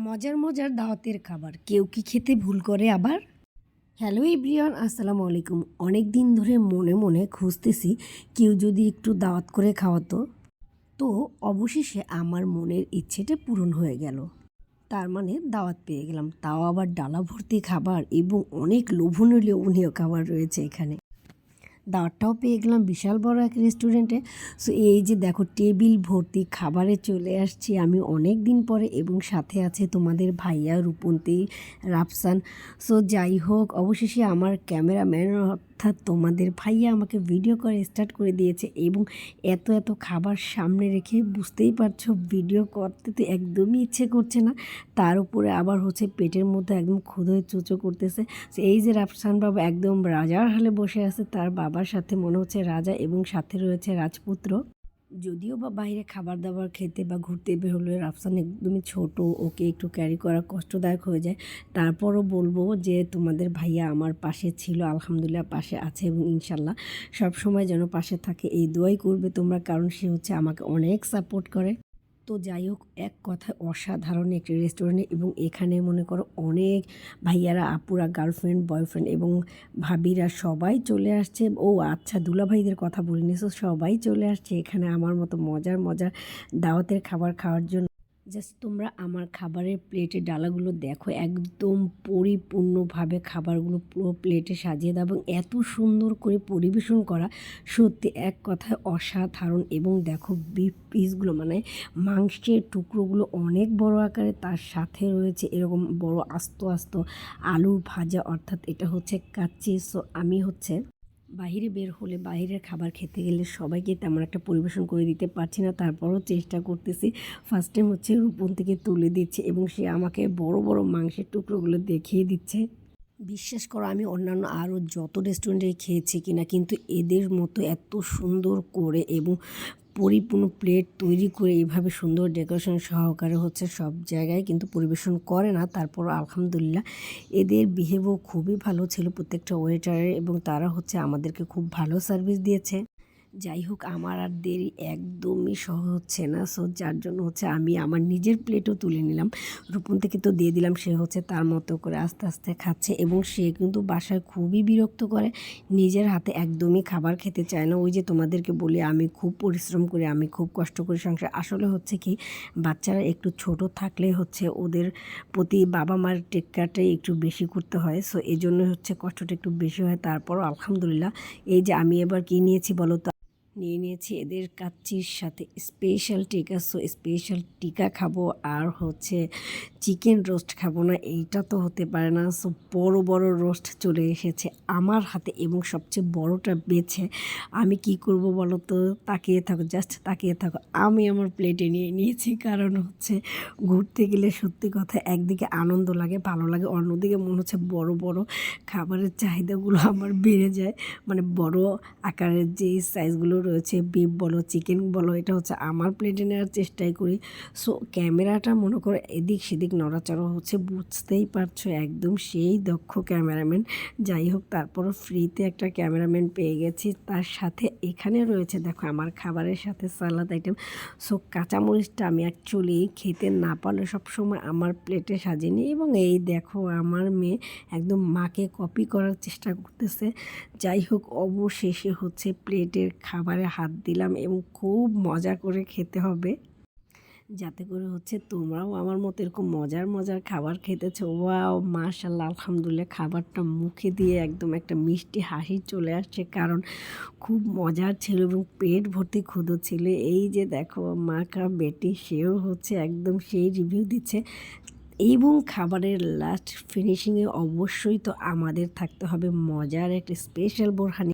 মজার মজার দাওয়াতের খাবার কেউ কি খেতে ভুল করে আবার। হ্যালো এভরিওয়ান, আসসালামু আলাইকুম। অনেক দিন ধরে মনে মনে খুঁজতেছি কেউ যদি একটু দাওয়াত করে খাওয়াতো। তো অবশেষে আমার মনের ইচ্ছেটা পূরণ হয়ে গেল। তার মানে দাওয়াত পেয়ে গেলাম, তাও আবার ডালা ভর্তি খাবার এবং অনেক লোভনীয় লোভনীয় খাবার রয়েছে এখানে। দাওয়াতটাও পেয়ে গেলাম বিশাল বড় এক রেস্টুরেন্টে। সো এই যে দেখো টেবিল ভর্তি খাবারে চলে আসছি আমি অনেক দিন পরে, এবং সাথে আছে তোমাদের ভাইয়া রূপন্তী, রাফসান। সো যাই হোক, অবশেষে আমার ক্যামেরাম্যান অর্থাৎ তোমাদের ভাইয়া আমাকে ভিডিও করে স্টার্ট করে দিয়েছে, এবং এত এত খাবার সামনে রেখে বুঝতেই পারছো ভিডিও করতে তো একদমই ইচ্ছে করছে না। তার উপরে আবার হচ্ছে পেটের মধ্যে একদম ক্ষুধোয় চুচো করতেছে। এই যে রাফসান বাবা একদম রাজার হালে বসে আছে, তার বাবার সাথে মনে হচ্ছে রাজা, এবং সাথে রয়েছে রাজপুত্র। যদিও বা বাইরে খাবার দাবার খেতে বা ঘুরতে বের হলে রাফসান একদমই ছোট, ওকে একটু ক্যারি করা কষ্টদায়ক হয়ে যায়। তারপরও বলবো যে তোমাদের ভাইয়া আমার পাশে ছিল, আলহামদুলিল্লাহ পাশে আছে, এবং ইনশাল্লাহ সব সময় যেন পাশে থাকে এই দোয়াই করবে তোমরা, কারণ সে হচ্ছে আমাকে অনেক সাপোর্ট করে। তো যাই হোক, এক কথায় অসাধারণ একটি রেস্টুরেন্টে, এবং এখানে মনে করো অনেক ভাইয়ারা, আপুরা, গার্লফ্রেন্ড, বয়ফ্রেন্ড এবং ভাবিরা সবাই চলে আসছে। ও আচ্ছা, দুলাভাইদের কথা বলিনি। সো সবাই চলে আসছে এখানে আমার মতো মজার মজার দাওয়াতের খাবার খাওয়ার জন্য। জাস্ট তোমরা আমার খাবারের প্লেটের ডালাগুলো দেখো, একদম পরিপূর্ণভাবে খাবারগুলো পুরো প্লেটে সাজিয়ে দাও, এবং এত সুন্দর করে পরিবেশন করা, সত্যি এক কথায় অসাধারণ। এবং দেখো বিফ পিসগুলো, মানে মাংসের টুকরোগুলো অনেক বড় আকারে, তার সাথে রয়েছে এরকম বড় আস্ত আস্ত আলুর ভাজা, অর্থাৎ এটা হচ্ছে কাচ্চি। সো আমি হচ্ছে বাইরে বের হলে, বাইরের খাবার খেতে গেলে সবাইকে তেমন একটা পরিবেশন করে দিতে পারছি না, তারপরও চেষ্টা করতেছি। ফার্স্ট টাইম হচ্ছে রূপন থেকে তুলে দিচ্ছে, এবং সে আমাকে বড় বড় মাংসের টুকরোগুলো দেখিয়ে দিচ্ছে। বিশ্বাস করো, আমি অন্যান্য আরও যত রেস্টুরেন্টে খেয়েছি কিনা, কিন্তু এদের মতো এত সুন্দর করে এবং পরিপূর্ণ প্লেট তৈরি করে এইভাবে সুন্দর ডেকোরেশন সহকারে হচ্ছে সব জায়গায় কিন্তু পরিবেশন করে না। তারপর আলহামদুলিল্লাহ এদের বিহেভও খুবই ভালো ছিল প্রত্যেকটা ওয়েটারের, এবং তারা হচ্ছে আমাদেরকে খুব ভালো সার্ভিস দিয়েছে। যাই হোক, আমার আর দেরি একদমই সহ হচ্ছে না। সো যার জন্য হচ্ছে আমি আমার নিজের প্লেটও তুলে নিলাম, রূপন থেকে তো দিয়ে দিলাম। সে হচ্ছে তার মতো করে আস্তে আস্তে খাচ্ছে, এবং সে কিন্তু বাসায় খুবই বিরক্ত করে, নিজের হাতে একদমই খাবার খেতে চায় না। ওই যে তোমাদেরকে বলি আমি খুব পরিশ্রম করি, আমি খুব কষ্ট করি সংসার। আসলে হচ্ছে কি, বাচ্চারা একটু ছোট থাকলে হচ্ছে ওদের প্রতি বাবা মার টেক কেয়ারটাই একটু বেশি করতে হয়। সো এই জন্য হচ্ছে কষ্টটা একটু বেশি হয়। তারপরও আলহামদুলিল্লাহ, এই যে আমি এবার কী নিয়েছি বলো তো, নিয়েছি এদের কাচ্চির সাথে স্পেশাল টিকা। সো স্পেশাল টিকা খাবো, আর হচ্ছে চিকেন রোস্ট খাবো না, এইটা তো হতে পারে না। সো বড় বড় রোস্ট চলে এসেছে আমার হাতে, এবং সবচেয়ে বড়টা বেছে আমি কি করব বলো তো, তাকিয়ে থাকো, জাস্ট তাকিয়ে থাকো। আমি আমার প্লেটে নিয়ে নিয়েছি, কারণ হচ্ছে ঘুরতে গেলে সত্যি কথা একদিকে আনন্দ লাগে, ভালো লাগে, অন্যদিকে মনে হচ্ছে বড় বড় খাবারের চাহিদাগুলো আমার বেড়ে যায়। মানে বড় আকারের যে সাইজগুলো রয়েছে, বিফ বলো, চিকেন বলো, এটা হচ্ছে আমার প্লেটে নেওয়ার চেষ্টাই করি। সো ক্যামেরাটা মনে করো এদিক সেদিক নড়াচড়া হচ্ছে, বুঝতেই পারছো একদম সেই দক্ষ ক্যামেরাম্যান। যাই হোক, তারপরও ফ্রিতে একটা ক্যামেরাম্যান পেয়ে গেছি। তার সাথে এখানে রয়েছে দেখো আমার খাবারের সাথে সালাদ আইটেম। সো কাঁচামরিচটা আমি অ্যাকচুয়ালি খেতে না পারলে সবসময় আমার প্লেটে সাজিয়ে নিই, এবং এই দেখো আমার মেয়ে একদম মাকে কপি করার চেষ্টা করতেছে। যাই হোক, অবশেষে হচ্ছে প্লেটের খাবারে হাত দিলাম, এবং খুব মজা করে খেতে হবে, যাতে করে হচ্ছে তোমরাও আমার মতো এরকম মজার মজার খাবার খেতেছো। ওয়াও, মাশাআল্লাহ, আলহামদুলিল্লাহ, খাবারটা মুখে দিয়ে একদম একটা মিষ্টি হাসি চলে আসছে, কারণ খুব মজার ছিল এবং পেট ভর্তি ক্ষুধা ছিল। এই যে দেখো মাকা বেটি, সেও হচ্ছে একদম সেই রিভিউ দিচ্ছে। এবং খাবারের লাস্ট ফিনিশিংয়ে অবশ্যই তো আমাদের থাকতে হবে মজার একটা স্পেশাল বোরহানি।